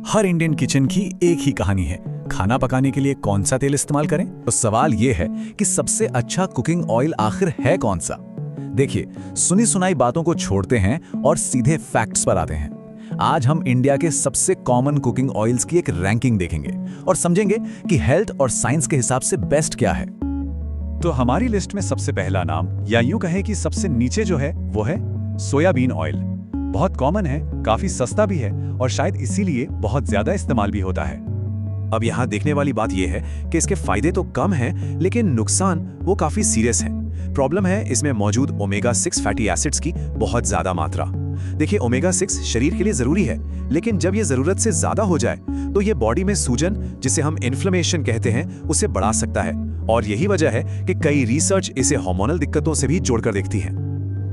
हर Indian kitchen की एक ही कहानी है, खाना पकाने के लिए कौन सा तेल इस्तेमाल करें। तो सवाल यह है कि सबसे अच्छा कुकिंग ऑयल आखिर है कौन सा। देखिए, सुनी सुनाई बातों को छोड़ते हैं और सीधे फैक्ट्स पर आते हैं। आज हम इंडिया के सबसे कॉमन कुकिंग ऑयल्स की एक रैंकिंग देखेंगे और समझेंगे कि हेल्थ और साइंस के हिसाब से बेस्ट क्या है। तो हमारी लिस्ट में सबसे पहला नाम, या यूं कहें कि सबसे नीचे जो है वो है सोयाबीन ऑयल। बहुत कॉमन है, काफी सस्ता भी है और शायद इसीलिए बहुत ज्यादा इस्तेमाल भी होता है। अब यहाँ देखने वाली बात यह है कि इसके फायदे तो कम हैं, लेकिन नुकसान वो काफी सीरियस है। प्रॉब्लम है इसमें मौजूद ओमेगा 6 फैटी एसिड्स की बहुत ज्यादा मात्रा। देखिए, ओमेगा 6 शरीर के लिए जरूरी है, लेकिन जब ये जरूरत से ज्यादा हो जाए तो ये बॉडी में सूजन, जिसे हम इन्फ्लेमेशन कहते हैं, उसे बढ़ा सकता है। और यही वजह है कि कई रिसर्च इसे हार्मोनल दिक्कतों से भी जोड़कर देखती है।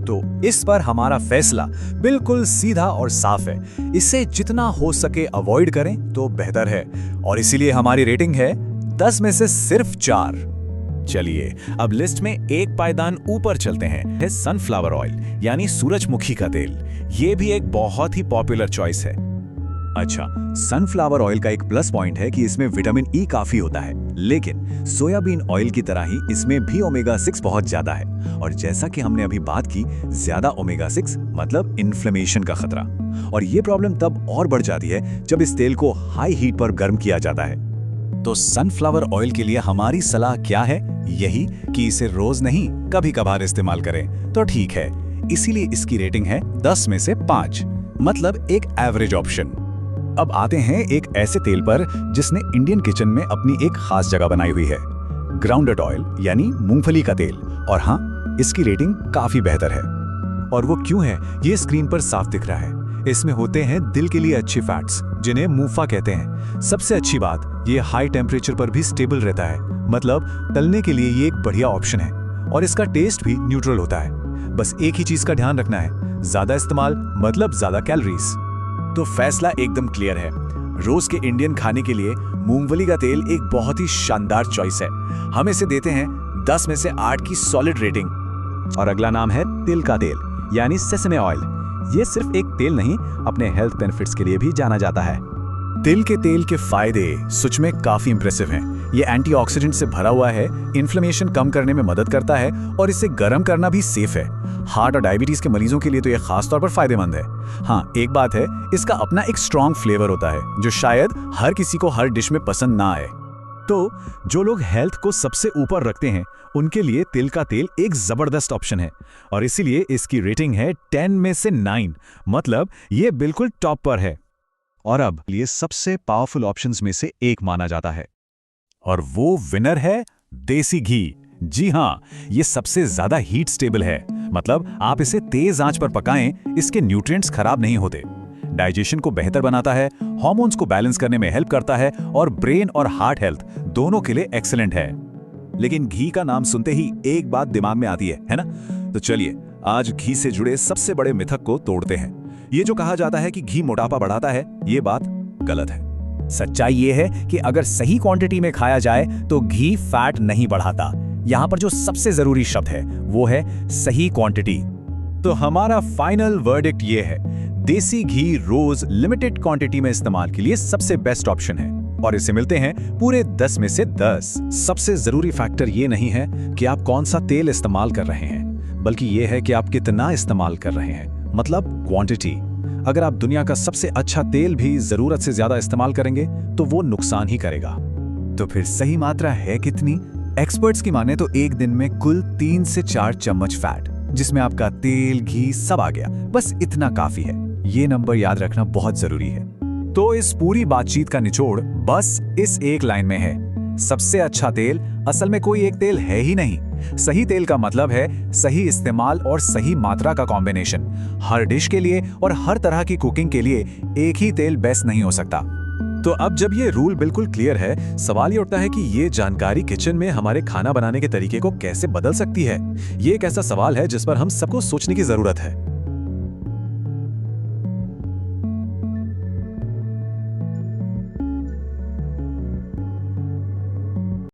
तो इस पर हमारा फैसला बिल्कुल सीधा और साफ है, इसे जितना हो सके अवॉइड करें तो बेहतर है। और इसीलिए हमारी रेटिंग है 10 में से सिर्फ 4। चलिए अब लिस्ट में एक पायदान ऊपर चलते हैं, है सनफ्लावर ऑयल यानी सूरजमुखी का तेल। ये भी एक बहुत ही पॉपुलर चॉइस है। अच्छा, सनफ्लावर ऑयल का एक प्लस पॉइंट है कि इसमें विटामिन ई काफी होता है, लेकिन सोयाबीन ऑयल की तरह ही इसमें भी ओमेगा 6 बहुत ज्यादा है। और जैसा कि हमने अभी बात की, ज्यादा ओमेगा 6 मतलब इन्फ्लेमेशन का खतरा। और ये प्रॉब्लम तब और बढ़ जाती है जब इस तेल को हाई हीट पर गर्म किया जाता है। तो सनफ्लावर ऑयल के लिए हमारी सलाह क्या है? यही कि इसे रोज नहीं, कभी कभार इस्तेमाल करें तो ठीक है। इसीलिए इसकी रेटिंग है 10 में से 5, मतलब एक एवरेज ऑप्शन। अब आते हैं एक ऐसे तेल पर जिसने इंडियन किचन में अपनी एक खास जगह बनाई हुई है, ग्राउंडनट ऑयल यानी मूंगफली का तेल। और हाँ, इसकी रेटिंग काफी बेहतर है। और वो क्यों है, ये स्क्रीन पर साफ दिख रहा है। इसमें होते हैं दिल के लिए अच्छे फैट्स, जिन्हें मूफा कहते हैं। सबसे अच्छी बात, ये हाई टेम्परेचर पर भी स्टेबल रहता है, मतलब तलने के लिए ये एक बढ़िया ऑप्शन है। और इसका टेस्ट भी न्यूट्रल होता है। बस एक ही चीज का ध्यान रखना है, ज्यादा इस्तेमाल मतलब ज्यादा कैलोरीज। तो फैसला एकदम क्लियर है। रोज के इंडियन खाने के लिए मूंगफली का तेल एक बहुत ही शानदार चॉइस है। हम इसे देते हैं 10 में से 8 की सॉलिड रेटिंग। और अगला नाम है तिल का तेल यानी सेसमे ऑयल। ये सिर्फ एक तेल नहीं, अपने हेल्थ बेनिफिट्स के लिए भी जाना जाता है। तिल के तेल के फायदे सच में काफी इंप्रेसिव हैं। ये एंटीऑक्सीडेंट से भरा हुआ है, इन्फ्लेमेशन कम करने में मदद करता है और इसे गर्म करना भी सेफ है। हार्ट और डायबिटीज के मरीजों के लिए तो ये खास तौर पर फायदेमंद है। हाँ, एक बात है, इसका अपना एक स्ट्रॉन्ग फ्लेवर होता है जो शायद हर किसी को हर डिश में पसंद ना आए। तो जो लोग हेल्थ को सबसे ऊपर रखते हैं, उनके लिए तिल का तेल एक जबरदस्त ऑप्शन है। और इसीलिए इसकी रेटिंग है 10 में से 9, मतलब ये बिल्कुल टॉप पर है। और अब ये सबसे पावरफुल ऑप्शंस में से एक माना जाता है, और वो विनर है देसी घी। जी हाँ, ये सबसे ज्यादा हीट स्टेबल है, मतलब आप इसे तेज आंच पर पकाएं, इसके न्यूट्रिएंट्स खराब नहीं होते। डाइजेशन को बेहतर बनाता है, हार्मोन्स को बैलेंस करने में हेल्प करता है और ब्रेन और हार्ट हेल्थ दोनों के लिए एक्सीलेंट है। लेकिन घी का नाम सुनते ही एक बात दिमाग में आती है ना? तो चलिए आज घी से जुड़े सबसे बड़े मिथक को तोड़ते हैं। ये जो कहा जाता है कि घी मोटापा बढ़ाता है, ये बात गलत है। सच्चाई ये है कि अगर सही क्वांटिटी में खाया जाए तो घी फैट नहीं बढ़ाता। यहाँ पर जो सबसे जरूरी शब्द है वो है सही क्वांटिटी। तो हमारा फाइनल वर्डिक्ट ये है, देसी घी रोज लिमिटेड क्वांटिटी में इस्तेमाल के लिए सबसे बेस्ट ऑप्शन है। और इसे मिलते हैं पूरे 10 में से 10। सबसे जरूरी फैक्टर ये नहीं है कि आप कौन सा तेल इस्तेमाल कर रहे हैं, बल्कि ये है कि आप कितना इस्तेमाल कर रहे हैं, मतलब क्वांटिटी। अगर आप दुनिया का सबसे अच्छा तेल भी जरूरत से ज्यादा इस्तेमाल करेंगे तो वो नुकसान ही करेगा। तो फिर सही मात्रा है कितनी? एक्सपर्ट्स की माने तो एक दिन में कुल 3 से 4 चम्मच फैट, जिसमें आपका तेल, घी सब आ गया, बस इतना काफी है। ये नंबर याद रखना बहुत जरूरी है। तो इस पूरी बातचीत का निचोड़ बस इस एक लाइन में है, सबसे अच्छा तेल असल में कोई एक तेल है ही नहीं। सही तेल का मतलब है सही इस्तेमाल और सही मात्रा का कॉम्बिनेशन। हर डिश के लिए और हर तरह की कुकिंग के लिए एक ही तेल बेस्ट नहीं हो सकता। तो अब जब ये रूल बिल्कुल क्लियर है, सवाल ये उठता है कि ये जानकारी किचन में हमारे खाना बनाने के तरीके को कैसे बदल सकती है। ये एक ऐसा सवाल है जिस पर हम सबको सोचने की जरूरत है।